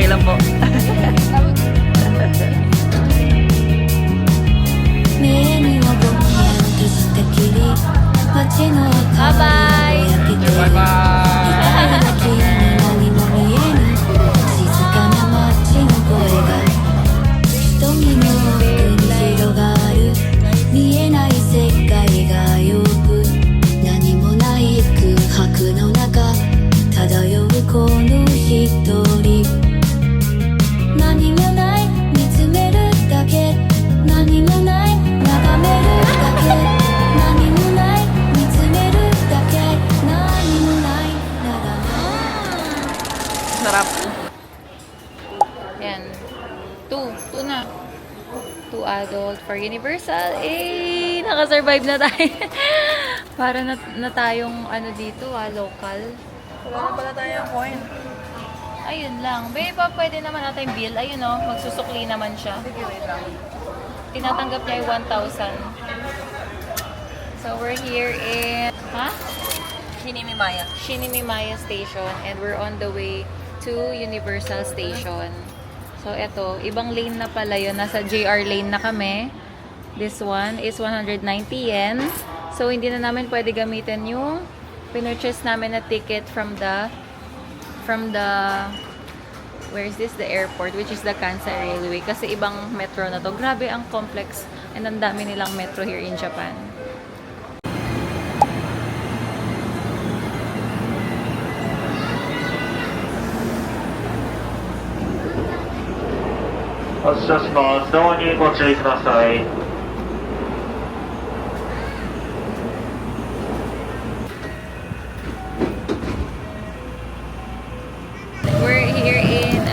Okay lang po. Bye-bye! Sarap. Yan. Two na. 2 adult for Universal. Eh, nakasurvive na tayo. Para na tayong ano dito, local. Wala na pala tayong coin. Ayun lang. Pa pwede naman natin bill. Ayun o, magsusukli naman siya. Sige, wait lang. Tinatanggap niya yung 1,000. So, we're here in, Shinimimaya. Shinimimaya Station. And we're on the way to Universal Station. So, eto, ibang lane na pala yun. Nasa JR lane na kami. This one is 190 yen. So, hindi na namin pwede gamitin yung pinurchase namin na ticket from the where is this? The airport, which is the Kansai Railway. Kasi ibang metro na to. Grabe ang complex and ang dami nilang metro here in Japan. We're here in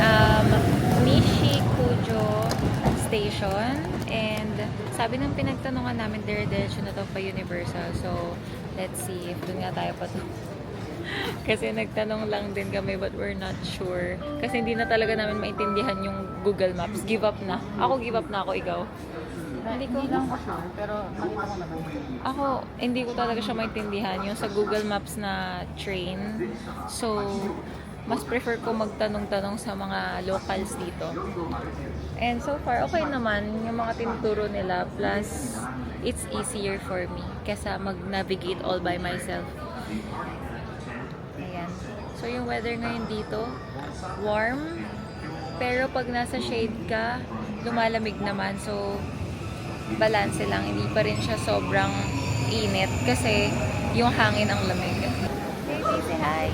Nishikujo Station and sabi ng pinagtanungan namin dire-diretso na to pa Universal. So, let's see if dun nga tayo pa to. Kasi nagtanong lang din kami but we're not sure. Kasi hindi na talaga namin maintindihan yung Google Maps. Give up na. Ako give up na ako, ikaw. Hindi lang ko sure, pero nakita ko naman. Ako, hindi ko talaga siya maintindihan yung sa Google Maps na train. So, mas prefer ko magtanong-tanong sa mga locals dito. And so far, okay naman yung mga tinuturo nila. Plus, it's easier for me kesa mag-navigate all by myself. Ayan. So, yung weather ngayon dito, warm. Pero pag nasa shade ka, lumalamig naman. So, balance lang. Hindi pa rin siya sobrang init kasi yung hangin ang lamig. Baby, say hi!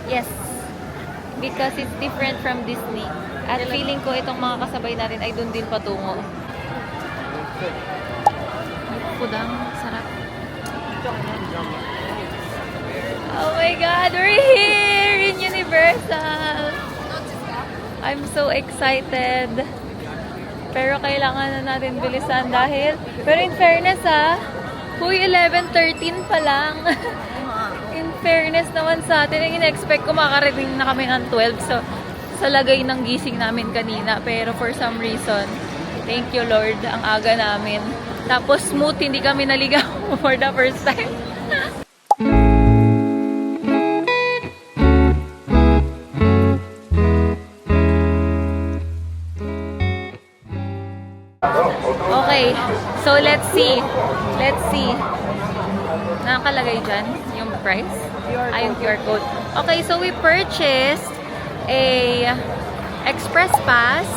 Yes. Because it's different from Disney. At feeling ko itong mga kasabay natin ay dun din patungo. Pudang, sarap. Oh my God, we're here in Universal. I'm so excited. Pero kailangan na natin bilisan dahil, pero in fairness huy, 11:13 pa lang. In fairness naman sa atin, ang in-expect ko makarating na kami ng 12. So, sa lagay ng gising namin kanina. Pero for some reason, thank you Lord, ang aga namin. Tapos smooth, hindi kami naligaw for the first time. Okay, so let's see. Let's see. Nakakalagay dyan yung price. Yung QR code. Okay, so we purchased a express pass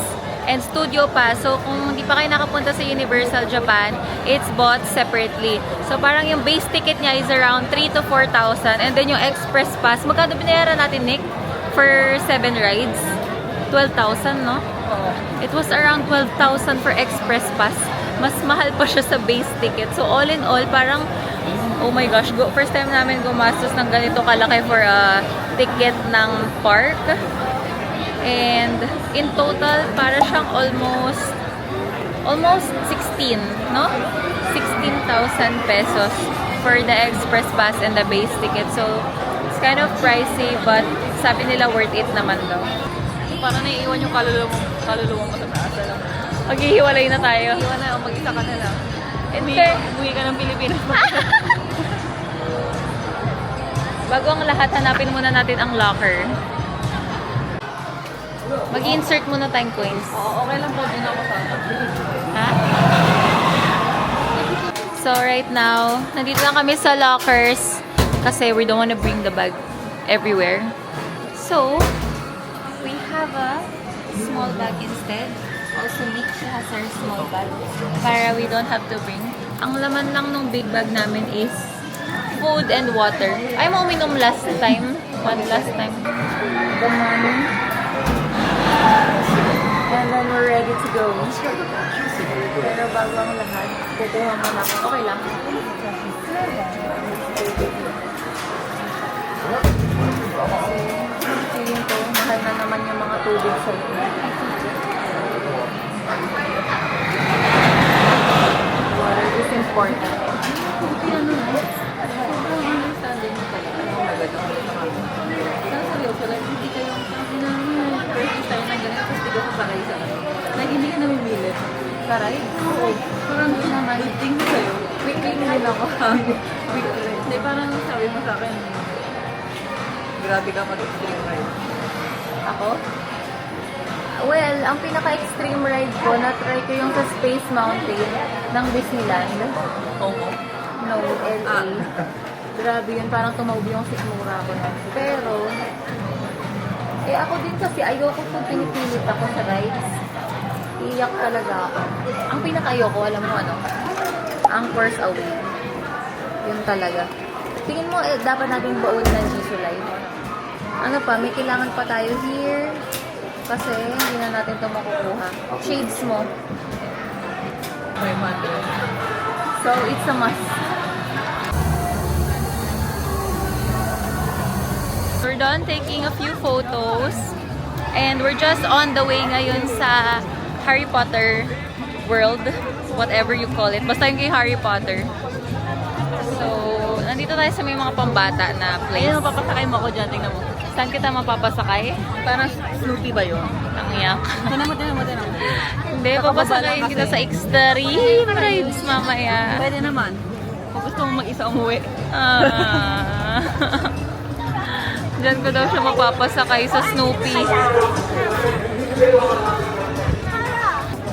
and studio pass. So kung hindi pa kayo nakapunta sa Universal Japan, it's bought separately. So parang yung base ticket niya is around 3,000 to 4,000. And then yung express pass, magkano binayaran natin, Nick? For 7 rides? 12,000, no? It was around 12,000 for express pass. Mas mahal pa siya sa base ticket. So all in all, parang oh my gosh, first time namin gumastos ng ganito kalaki for a ticket ng park. And in total, para siyang almost 16, no? 16,000 pesos for the express pass and the base ticket. So, it's kind of pricey, but sabi nila worth it naman daw. Parang naiiwan yung kaluluwa mo sa taas. Maghihiwalay na tayo. Iwan na, mag-isa ka na lang. And Umuwi ka ng Pilipinas. Bago ang lahat, hanapin muna natin ang locker. Mag-insert muna tayong coins. Oo, okay lang po. Doon ako sa Ha? So right now, nandito lang kami sa lockers kasi we don't wanna bring the bag everywhere. So, we have a small bag instead. Also, Nick, she has her small bag para we don't have to bring. Ang laman lang ng big bag namin is food and water. Ay, mo uminom last time. One last time. The morning. And then we're ready to go. Pero bago ang lahat, kukuha muna ako. Okay lang. Kasi feeling ko, mahal na naman yung mga tubig sa inyo. Water is important. Ano na? Sobrang understanding mo talaga. Ano maganda ko sa mga. Pero seryoso, like, hindi kayo first time na ganyan, tapos hindi ko kasakay sa ano. Like, hindi ka namimilit. Saray? Oo. Parang doon naman, tingin sa'yo. Weekly din ako. Weekly. Hindi, parang sabi mo sa akin, grabe ka mag-extreme ride. Ako? Well, ang pinaka-extreme ride ko, na-try ko yung sa Space Mountain ng Disneyland. Oo. No, LA. Grabe yun, parang tumaob yung sikmura ko na. Pero, ako din kasi ayoko kung pinipilit ako sa rides. Iyak talaga ako. Ang pinaka-ayoko, alam mo ano? Ang Force Away. Yun talaga. Tingin mo, dapat natin baon ng Jisoo Life. Ano pa, may kailangan pa tayo here. Kasi hindi na natin ito makukuha. Shades mo. May mother. So, it's a must. We're done taking a few photos. And we're just on the way ngayon sa Harry Potter world. Whatever you call it. Basta yung kay Harry Potter. So, nandito tayo sa may mga pambata na place. Ayun, mapapasakay mo ako dyan. Tingnan mo. Saan kita mapapasakay? Parang Snoopy ba yun? Ang iyak. Tingnan mo. Hindi, papasakayin kita sa extreme rides mamaya. Pwede naman. Kung gusto mo mag-isa umuwi. Diyan ko daw siya mapapasakay sa Snoopy.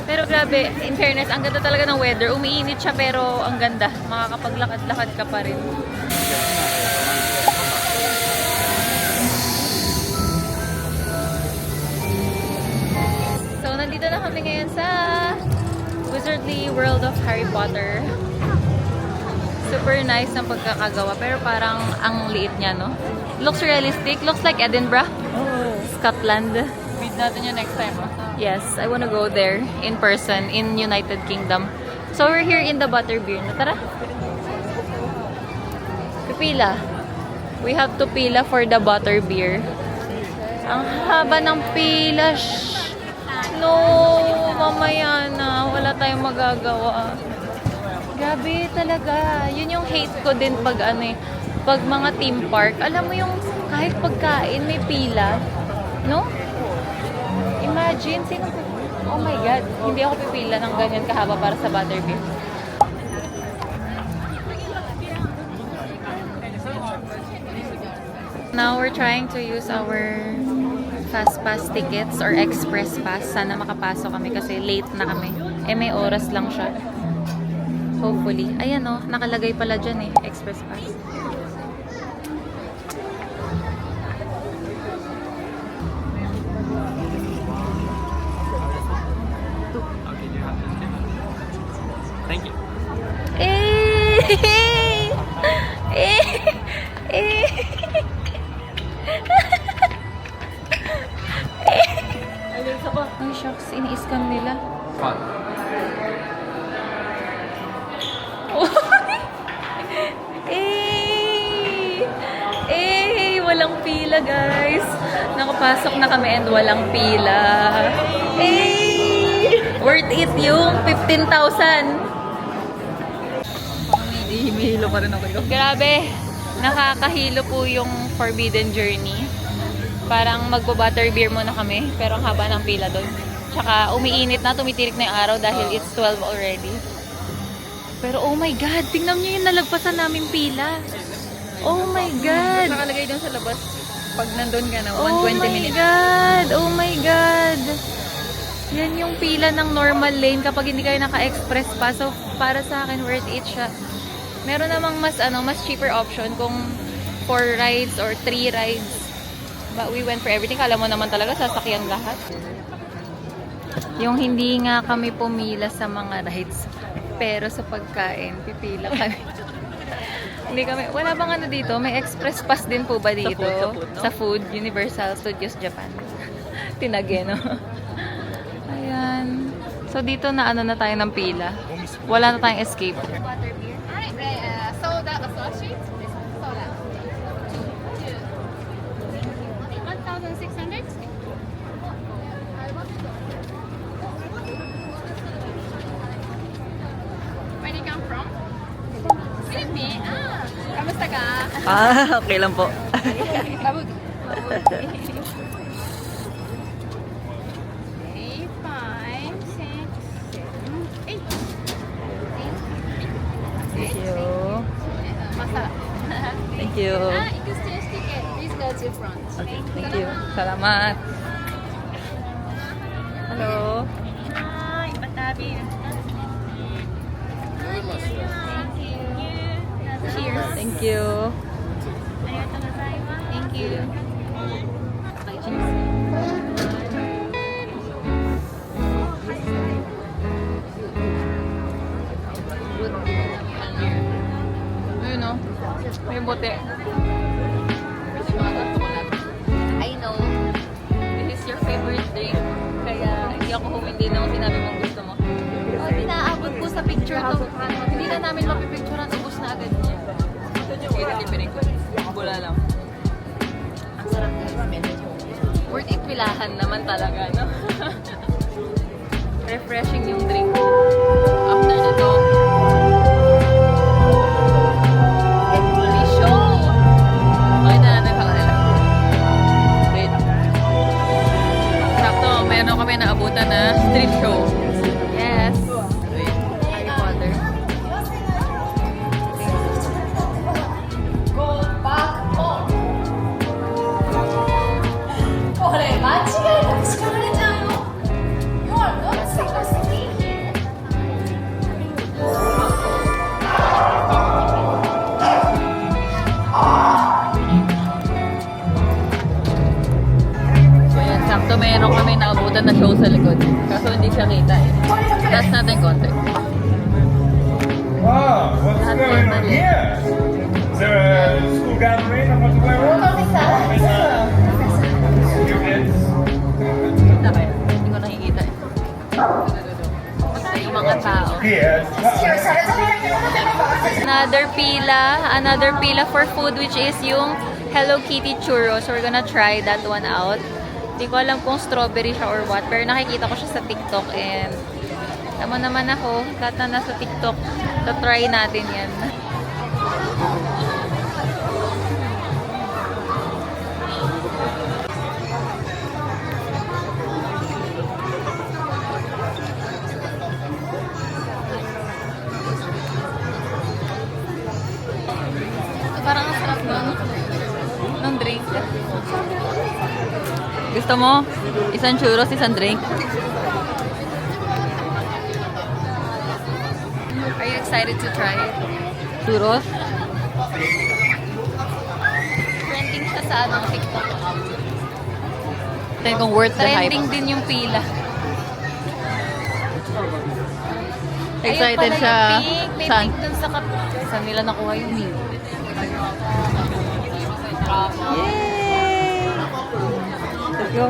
Pero grabe, in fairness, ang ganda talaga ng weather. Umiinit siya pero ang ganda. Makakapaglakad-lakad ka pa rin. So, nandito na kami ngayon sa Wizardly World of Harry Potter. Super nice ang pagkakagawa. Pero parang ang liit niya, no? Looks realistic. Looks like Edinburgh. Oo. Scotland. Meet natin yun next time. Yes, I wanna go there in person in United Kingdom. So we're here in the Butterbeer. Tara. Pipila. We have to pila for the Butterbeer. Ang haba ng pila. Shh. No, mamaya na. Wala tayong magagawa. Grabe talaga. Yun yung hate ko din pag pag mga theme park. Alam mo yung kahit pagkain may pila. No? Imagine, oh my God, hindi ako pipila ng ganyan kahaba para sa Butterbeer. Now, we're trying to use our fast pass tickets or express pass. Sana makapasok kami kasi late na kami. May oras lang siya. Hopefully. Ayan o, nakalagay pala dyan express pass. Thank you. Ay, shucks. Ini-scan nila. Fun. Walang pila, guys. Nakapasok na kami and walang pila. Worth it yung 15,000. Hihilo pa rin ako. Grabe. Nakakahilo po yung Forbidden Journey. Parang magbo-butterbeer muna kami. Pero ang haba ng pila doon. Tsaka umiinit na, tumitirik na yung araw dahil it's 12 already. Pero oh my God, tingnan niyo yung nalagpasan namin pila. Oh my God! Nakalagay dun sa labas. Pag nandun ka na, Oh 120 my minutes. God! Oh my God! Yan yung pila ng normal lane kapag hindi kayo naka-express pa. So, para sa akin, worth it siya. Meron namang mas cheaper option kung 4 rides or 3 rides. But we went for everything. Kala mo naman talaga, sasakyan lahat. Yung hindi nga kami pumila sa mga rides, pero sa pagkain, pipila kami. Hindi kami, wala bang ano dito? May express pass din po ba dito? Sa food, no? Sa food, Universal Studios Japan. Tinagay, no? Ayan. So, dito na ano na tayo ng pila. Wala na tayong escape. Water beer. Alright, soda associate. Soda. 1,600. Where do you come from? Philippines. Kamusta ka? Okay lang po. Babud. Okay, 5, 6, 7, 8. Thank you. Masarap. Thank you. Exchange ticket. Please go to front. Okay, thank you. Salamat. Hello. Hi, Batabi. Thank you. Cheers. Thank you. Thank you. Okay, cheers. Ayun o. May bote. I know. This is your favorite drink. Kaya hindi ako humindi nung sinabi mong gusto mo. Oh, hindi naaabot po sa picture to. Hindi na namin mapipicturean. Ubus na agad niya. Hindi pinikot. Bula lang. Ang sarap guys. Worth it pilahan naman talaga, no? Refreshing yung drink. After nito, show! Okay na natin sa kanila. Wait. Sakto, meron kami naabutan na street show. Yes. Wait. Harry Potter. So yan, sakto meron kami naabutan na show sa likod. Kaso hindi siya kita eh. Taas natin konti. Wow, what's going on here? Is there a school gathering? I'm not aware of. Students? Kita kayo. Hindi ko nakikita eh. Basta yung mga tao. Here. Another pila for food which is yung Hello Kitty churros. So we're gonna try that one out. Hindi ko alam kung strawberry siya or what, pero nakikita ko siya sa TikTok and tama naman ako, lahat na nasa TikTok. So try natin yan. Parang ang sarap ng drink. Gusto mo? Isang churros, isang drink? Are you excited to try it? Churros? Trending siya sa TikTok. Tingnan kung worth the hype. Trending din yung pila. Excited Ayun pala siya. yung pink. May Saan? pink dun sa Saan nila nakuha yung pink? Yay! Let's go.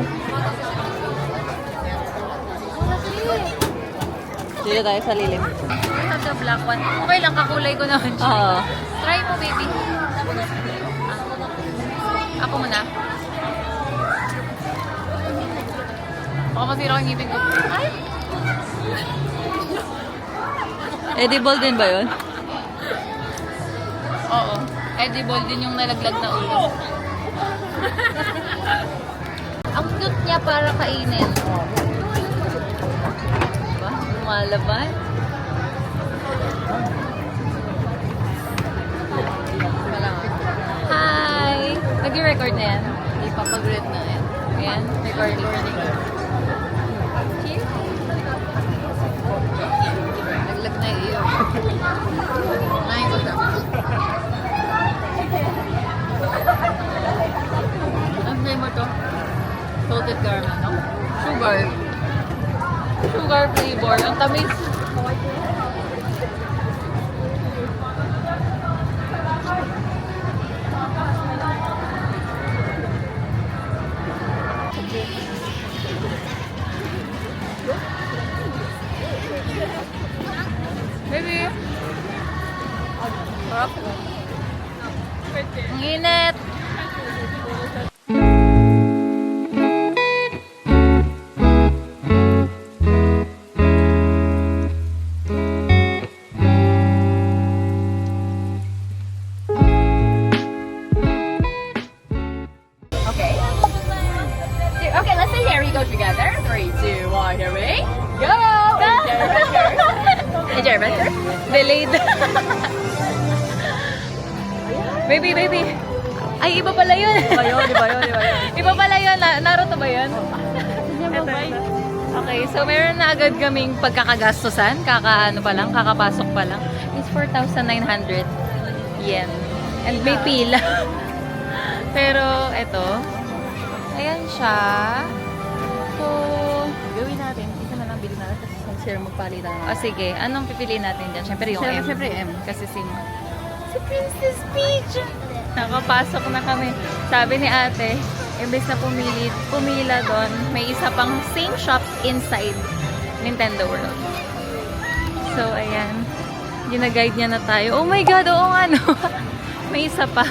Dito tayo sa lilim. We have the black one. Okay lang, kakulay ko naman siya. Oo. Try mo, baby. Ako muna. Baka masira ko yung ngipin ko. Ay! Edible din ba yun? Oo. Edible din yung nalaglag na ulo. Ang cute niya para kainin. Diba? Lumalaban. Wala nga. record na yan. Ipapag-red na yan. Ayan, recording. Cheers! Naglag na iyo. Nahin ko siya. Ang flavor to? Salted caramel, no? Sugar. Sugar flavor. Ang tamis. Baby! Sarap. Ang init! Okay. Okay, let's say here we go together. 3, 2, 1, here we go! Enjoy adventure. Delayed. Baby, baby. Ay, iba pala yun. Di ba yun? Iba pala yun. Naruto ba yun? Okay, so meron na agad kaming pagkakagastusan. Kakaano pa lang, kakapasok pa lang. It's 4,900 yen. And may pila. Pero, eto. Ayan siya. So, Gawin natin. Isa na lang bilhin natin. Tapos share magpalitan naman. sige. Anong pipiliin natin dyan? Siyempre yung M. Siyempre M. Kasi si Princess Peach. Nakapasok na kami. Sabi ni ate, imbes na pumila doon, may isa pang same shop inside Nintendo World. So, ayan. Gina-guide niya na tayo. Oh my God, oo nga, no? May isa pa.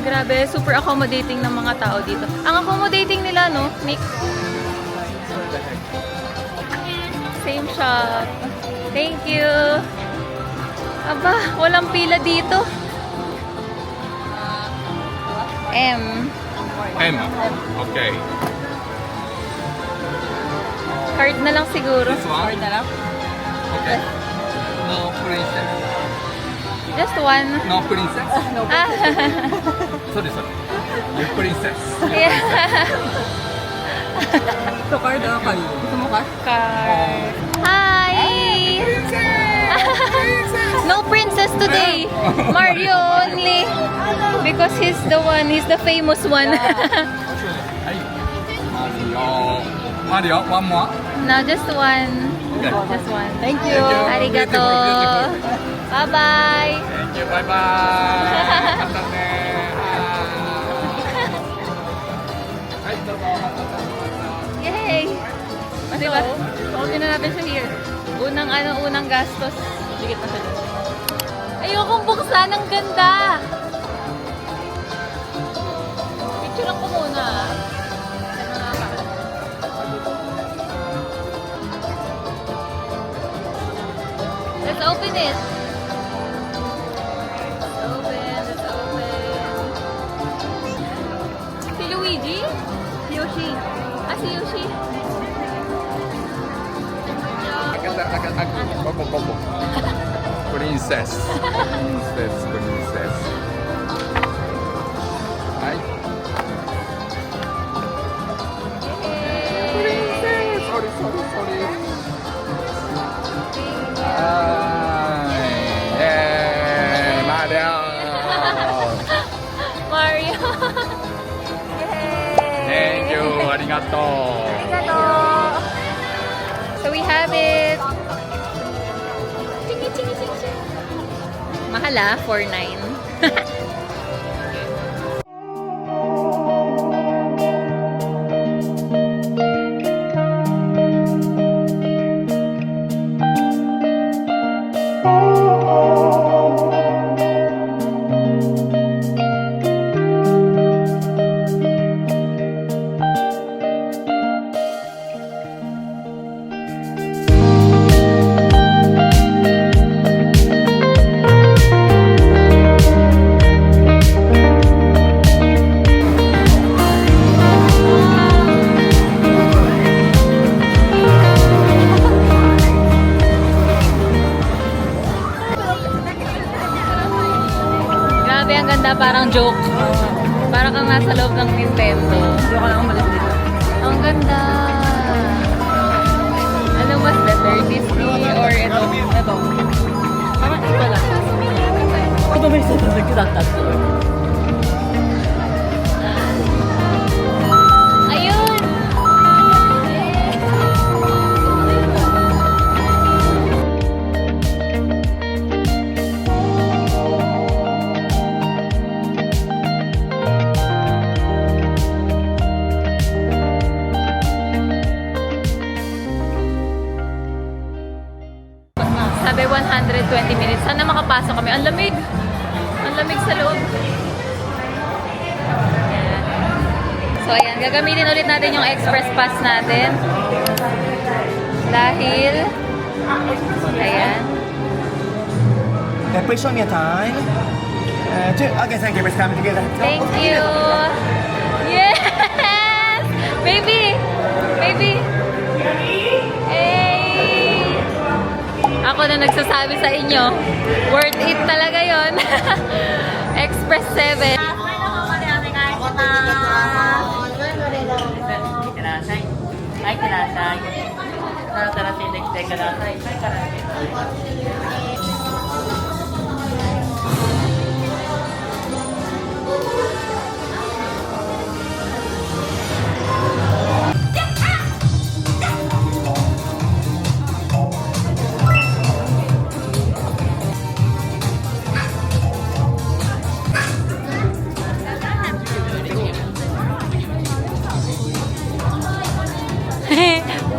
Grabe, super accommodating ng mga tao dito. Ang accommodating nila, no, Nick? Same shop. Thank you. Aba, walang pila dito. M. M. Okay. Card na lang siguro. This one? Na lang? Okay. No princess. Just one. No princess? Ah, Sorry. You princess. yeah. Ito card na kayo. Gusto mo card? Card. Hi! No princess today. Mario only. Because he's the one. He's the famous one. Hey. Mario, one more. Now just one. Okay. Just one. Thank you. Thank you. Arigato. Beautiful. Bye-bye. Thank you. Bye-bye. Mata ne. Yay! Diba? Paunin na natin siya here. Unang gastos. Dikit na siya dun. Ayokong buksan. Ang ganda. Picture ko muna. Let's open it. Let's open. Si Luigi? Si Yoshi. Si Yoshi. Bobo. Princess. Princess. Hi. Sorry. Yay, Mario. Mario. Thank you. Arigato. So we have it. Mahal ah, 4.9. parang joke. Parang kang nasa loob ng Nintendo. Hindi ko lang umalis dito. Ang ganda. Ano mas better? Disney or ito? Ito. Parang iba lang. Ito may isa na nagtatatlo. Ayun! Sabi 120 minutes. Sana makapasok kami. Ang lamig! Ang lamig sa loob. Ayan. So, ayan. Gagamitin ulit natin yung express pass natin. Dahil, ayan. Please show me a time. Okay, thank you for coming together. Thank you! Yes! Baby! Baby! Hey! Ako na nagsasabi sa inyo, worth it talaga yon. Express 7.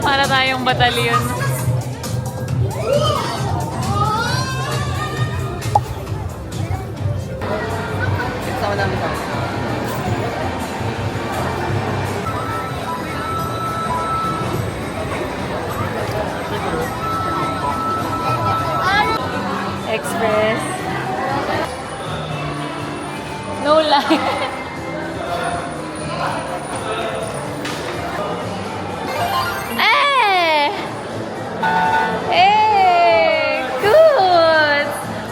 Para tayong batalyon. Sama namin ito. Express. No line. Eh! Eh! Good!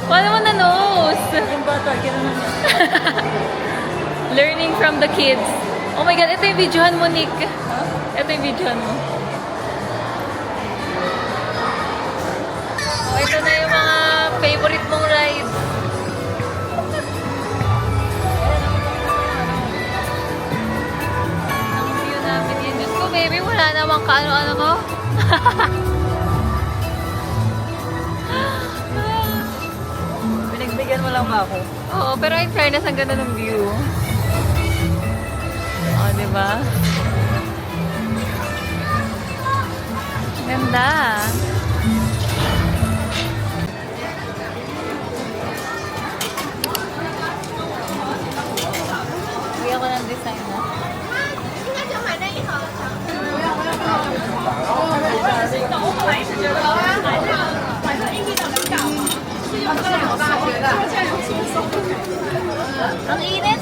Paano mo na-nose? Yung bata, gano'n na. Learning from the kids. Oh my God, ito yung videohan mo, Nick. Ito yung videohan mo. Oh, ito na yung mga favorite mong rides. Ang view namin yun. Diyos ko, baby, wala namang kaano-ano ko. Pinagbigyan mo lang ba ako? Oo, pero in fairness, ang ganda ng view. Oh, di ba? Ganda. Bigyan ko ng design na. Ang init!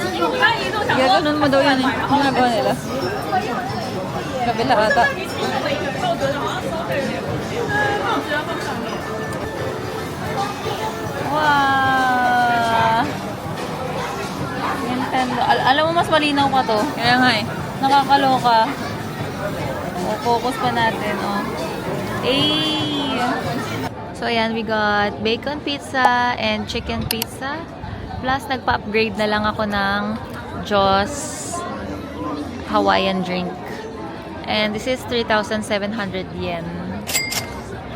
Gaganon mo daw yan eh. Ang ginagawa nila. Kabila ata. Wow! Nintendo. Alam mo, mas malinaw pa to. Kaya nga eh. Nakakaloka. O, focus pa natin, oh. Ay! So, ayan, we got bacon pizza and chicken pizza. Plus, nagpa-upgrade na lang ako ng Joss Hawaiian drink. And this is 3,700 yen.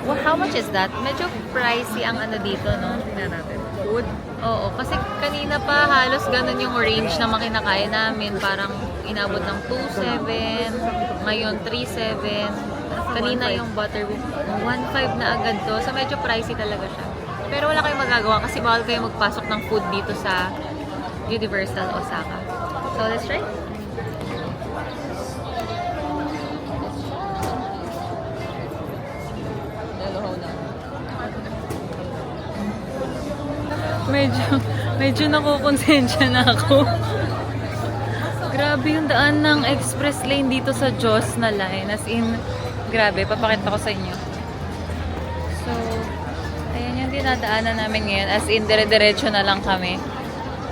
Well, how much is that? Medyo pricey ang ano dito, no? Tingnan natin. Food. Oo, kasi kanina pa halos ganun yung range na makinakaya namin. Parang inabot ng 2.7, ngayon 3.7. Kanina yung butterbean, 1.5 na agad to. So medyo pricey talaga siya. Pero wala kayong magagawa kasi bawal kayo magpasok ng food dito sa Universal Osaka. So let's try. Medyo nakukonsensya na ako. Grabe yung daan ng express lane dito sa Joss na line. As in, grabe. Papakita ko sa inyo. So, ayan yung dinadaanan namin ngayon. As in, dire-diretso na lang kami.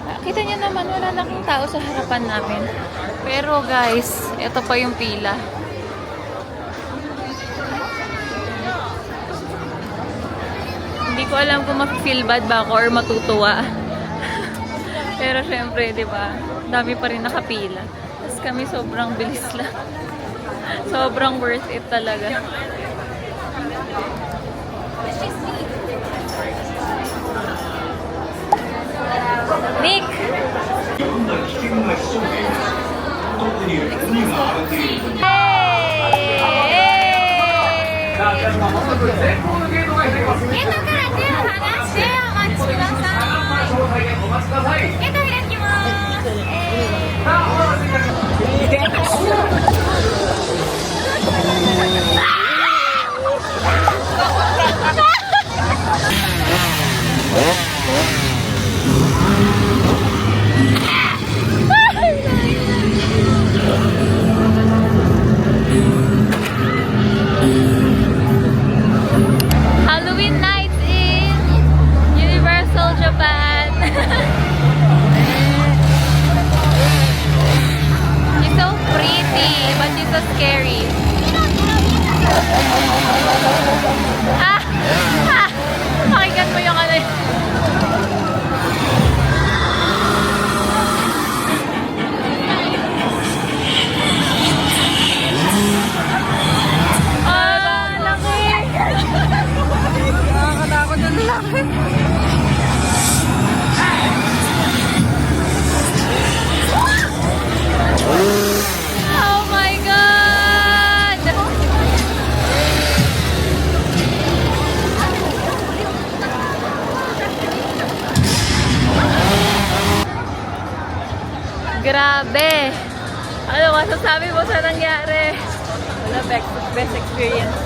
Kita niyo naman, wala na akong tao sa harapan namin. Pero guys, ito pa yung pila. Hindi ko alam kung ma-feel bad ba ako or matutuwa. Pero syempre, di ba? Dami pa rin nakapila. Tapos kami sobrang bilis lang. Sobrang worth it talaga. Nick! Halloween night in Universal Japan. She's so pretty, but she's so scary. Ah! Ah! Pakinggan mo yung ano yun. Ah, laki! Nakakatakot yung laki. Oh my God! Grabe! Ano masasabi mo sa nangyari? Wala, best experience.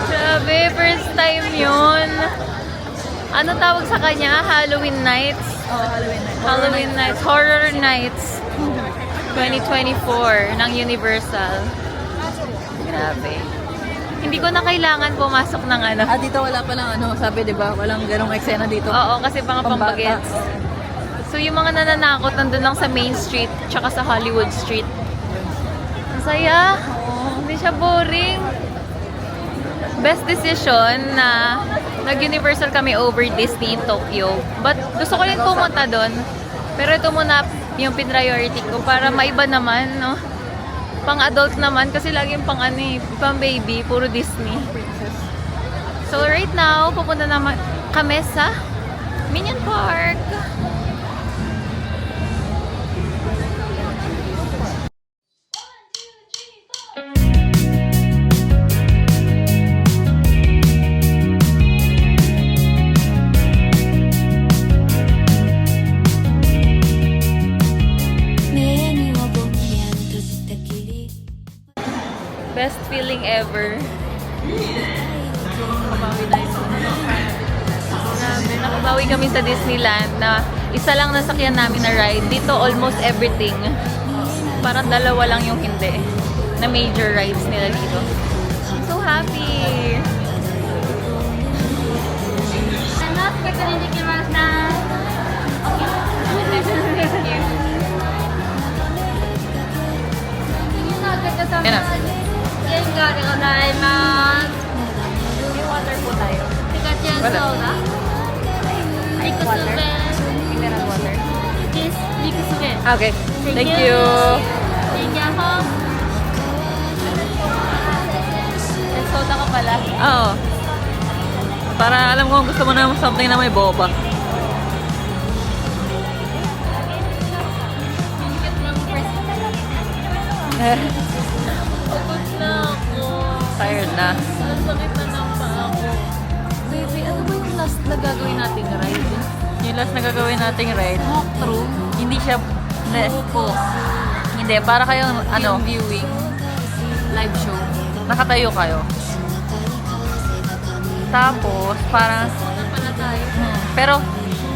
Grabe, first time yun. Ano tawag sa kanya? Halloween nights? Oh, Halloween night. Halloween nights. Horror nights. 2024 ng Universal. Grabe. Hindi ko na kailangan pumasok ng ano. Ah, dito wala palang ano, sabi 'di ba? Walang ganong eksena dito. Oo, kasi mga Pambata. pambagets. So yung mga nananakot nandun lang sa Main Street tsaka sa Hollywood Street. Ang saya. Hindi siya boring. Best decision na nag-Universal kami over Disney in Tokyo. But gusto ko rin pumunta doon. Pero ito muna yung priority ko para maiba naman, no? Pang-adult naman kasi laging pang-baby, puro Disney. So right now, pupunta naman kami sa Minion Park. Best feeling ever. Grabe, nakabawi kami sa Disneyland na isa lang nasakyan namin na ride. Dito almost everything. Parang dalawa lang yung hindi na major rides nila dito. I'm so happy. Yan na. May water po tayo. Wala. Mineral water. Okay. Thank you. May soda ka pala. Oo. Para alam ko gusto mo na something na may boba. Pagod na ako. Tired na. Ang sakit na ng paa ko. Baby, ano ba yung last na gagawin nating ride? Yung last na gagawin nating ride, Walkthrough? hindi siya hindi, para kayong ano, Film viewing? Live show? nakatayo kayo. Tapos, parang, Ano pala tayo? pero,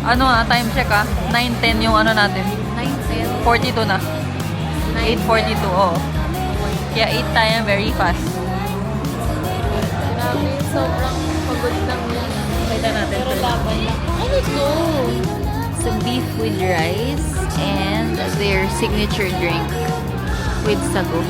ano time check 9:10 yung ano natin. 9:10? 42 na. 8:42, oo. Kaya 8 tayo, very fast. Grabe, sobrang pagod lang yan. Kita natin. Pero laban lang. Ano ito? some beef with rice and their signature drink with sago.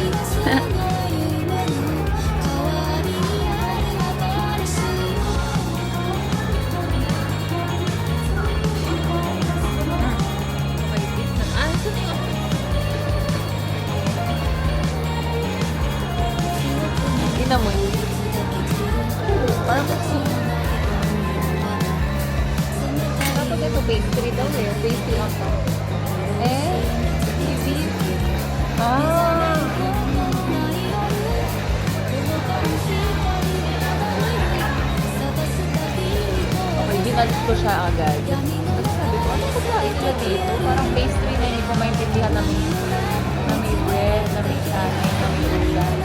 Inamoy. Parang dapat ito pastry daw eh. Pastry on top. Beef. Okay, ginalit ko siya agad. Sabi ko, ano pagkain nila dito? Parang pastry na hindi ko maintindihan na may bread, na may kanin, na may ulam.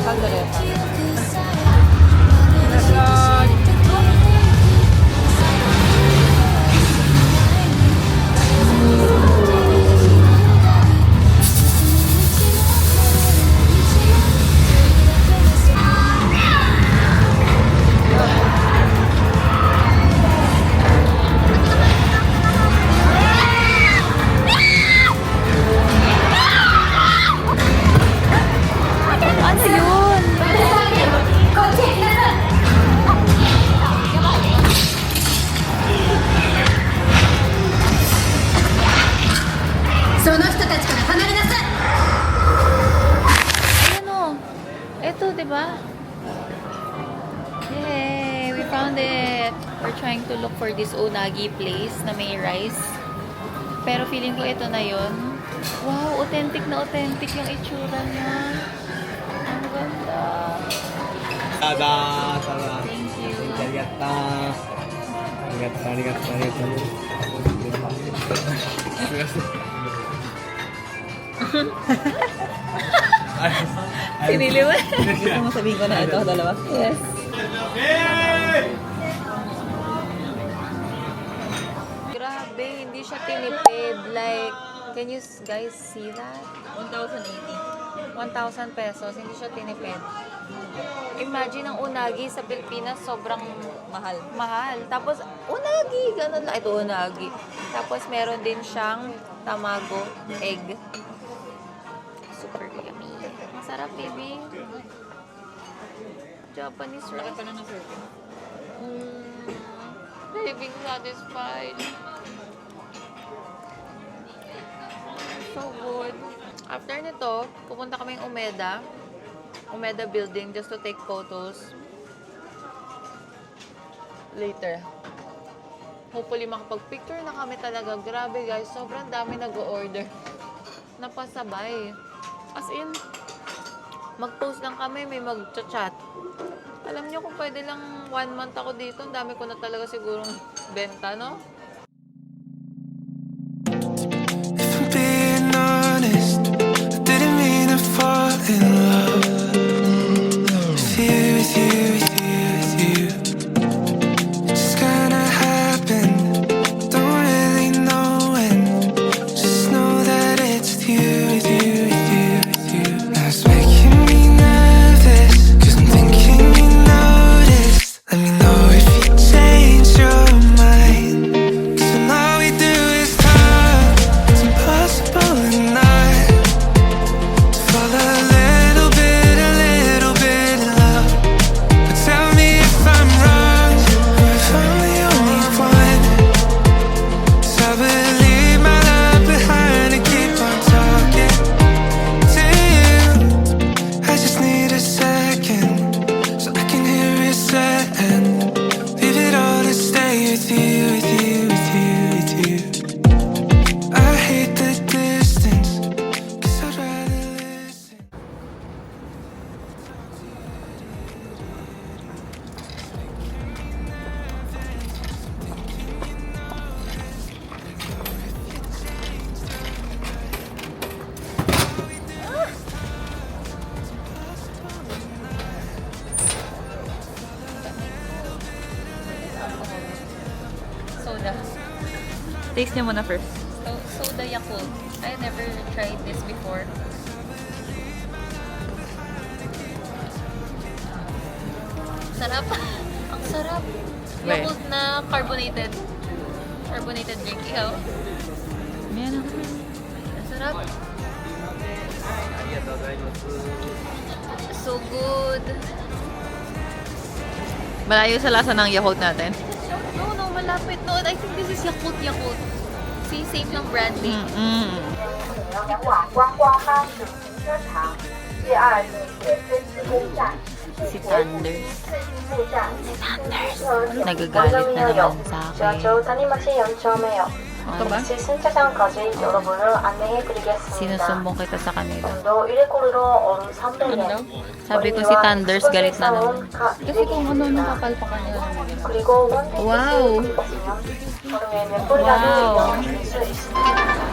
Caldereta. Ano yun? その人たちから離れなさい Ayan o. Ito, di ba? Yay! We found it! We're trying to look for this unagi place na may rice. Pero feeling ko ito na yun. Wow! Authentic na authentic yung itsura niya. Ang ganda. Tada! Thank you. Arigatta. Arigatta, arigatta, arigatta. Sinili mo? Gusto mo sabihin ko na ito, dalawa? Yes. Grabe, hindi siya tinipid. Like, can you guys see that? 1,080. 1,000 pesos, hindi siya tinipid. Imagine ang unagi sa Pilipinas, sobrang Mahal. mahal. Tapos, unagi, ganun lang. Ito, unagi. Tapos, meron din siyang tamago, egg. Super yummy. Masarap, baby. Japanese rice. Laki pa na ng serving. Living satisfied. So good. After nito, pupunta kami ng Umeda building just to take photos. Later. Hopefully makapag-picture na kami talaga. Grabe guys, sobrang dami nag-order. Napasabay. As in, mag-post lang kami, may mag-chat. Alam niyo kung pwede lang 1 month ako dito, ang dami ko na talaga sigurong benta, no? Being honest, I didn't mean to fall in love with you, with you, with you, with you. It just kinda happened. Don't really know when. Just know that it's with you, with you, with you, with you. Now it's making me nervous, 'cause I'm thinking you noticed. Let me know if you change your mind. 'Cause when all we do is talk, it's impossible not to fall a little bit in love. But tell me if I'm wrong, or if I'm the only one. 'Cause I would leave my love behind and keep on talking to you. I just need a second, so I can hear it saying, leave it all to stay with you, with you, with you, with you. I hate the distance, 'cause I'd rather listen. Soda. Taste niyo muna first. Soda Yakult. I never tried this before. Sarap. Ang sarap. Wait. Yakult na carbonated drink. Ikaw? Yan. Ang sarap. So good. Malayo sa lasa ng Yakult natin. No, malapit. No, I think this is Yakult. Same ng brand name. Mm. 前往观光巴士停车场，第二列铁分自贡站， Si Thunders. 次进步站， Nagagalit na naman sa 社 akin. 長谷町4丁目よ。 Ito ba? 승차장까지 여러분을 안내해드리겠습니다. Sinusumbong kita sa kanila. 온도 1코르로 얼음 300엔. Sabi ko si Thunders galit na naman. Kasi kung ano nakapalpakan nila naman. 그리고 원택 와우. 얼음에 몇 와우. 이용하실 수 있습니다.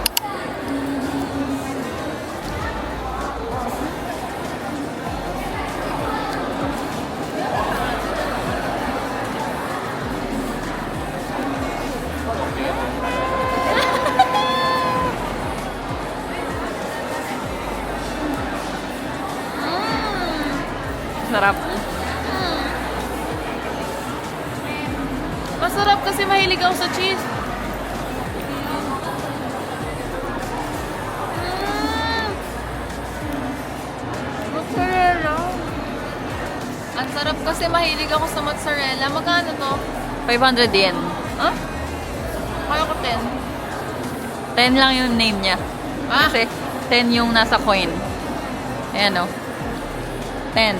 Sarap. Masarap kasi mahilig ako sa cheese. Mozzarella. Ang sarap kasi mahilig ako sa mozzarella. Magkano to? 500 yen. Ha? Kaya ko 10. 10 lang yung name niya. Kasi 10 yung nasa coin. Ayan o. 10.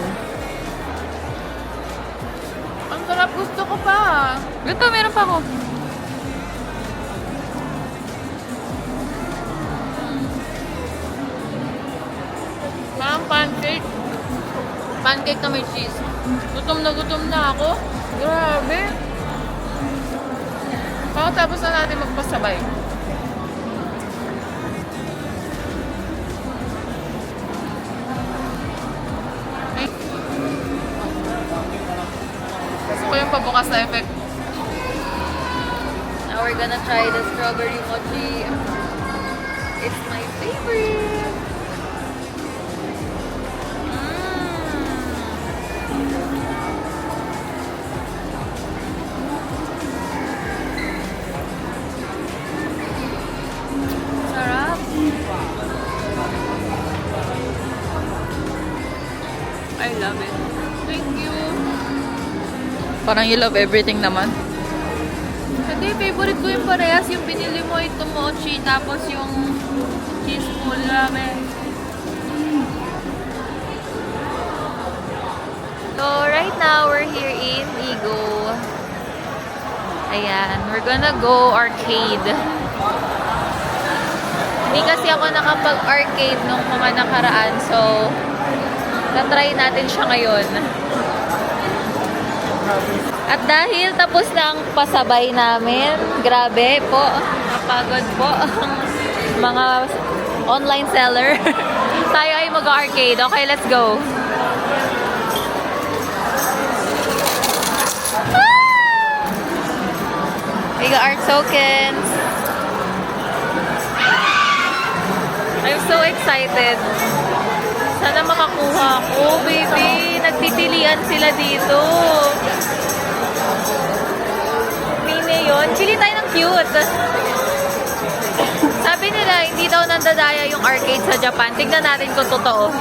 Ang sarap, gusto ko pa. Ito, meron pa ako. Parang pancake. Pancake na may cheese. Gutom na ako. Grabe. Tapos na natin magpasabay. Gusto ko yung pabukas na effect. Now we're gonna try the strawberry mochi. It's my favorite. Sarap. I love it. Thank you. Parang you love everything naman. Hindi, favorite ko yung parehas. Yung pinili mo ito mochi, tapos yung cheese mo, grabe. So right now we're here in Igo. Ayan, we're gonna go arcade. Hindi kasi ako nakapag-arcade nung mga nakaraan, so tatry natin siya ngayon. At dahil tapos na ang pasabay namin, grabe po, napagod po ang mga online seller. Tayo ay mag-arcade. Okay, let's go. We got our tokens. I'm so excited. Sana makakuha ko, baby. Nagtitilian sila dito. Pine yun. Chili tayo ng cute. Sabi nila, hindi daw nandadaya yung arcade sa Japan. Tignan natin kung totoo.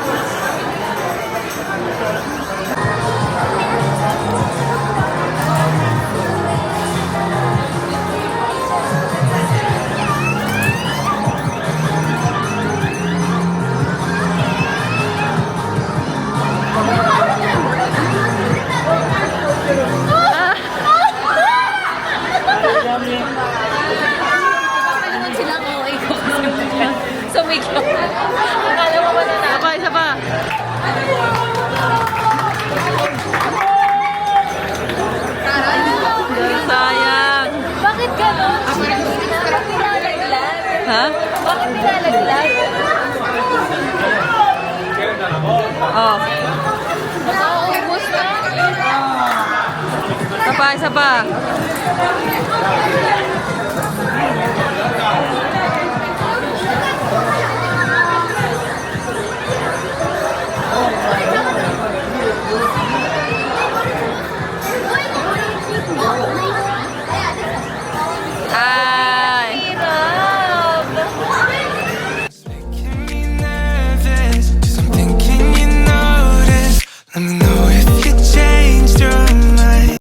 Sumigaw. Akala mo ba na na? Isa pa. Sayang. Bakit gano'n? Bakit nilalaglag? Ha? Bakit nilalaglag? Oh. Nakakaubos na. Isa pa.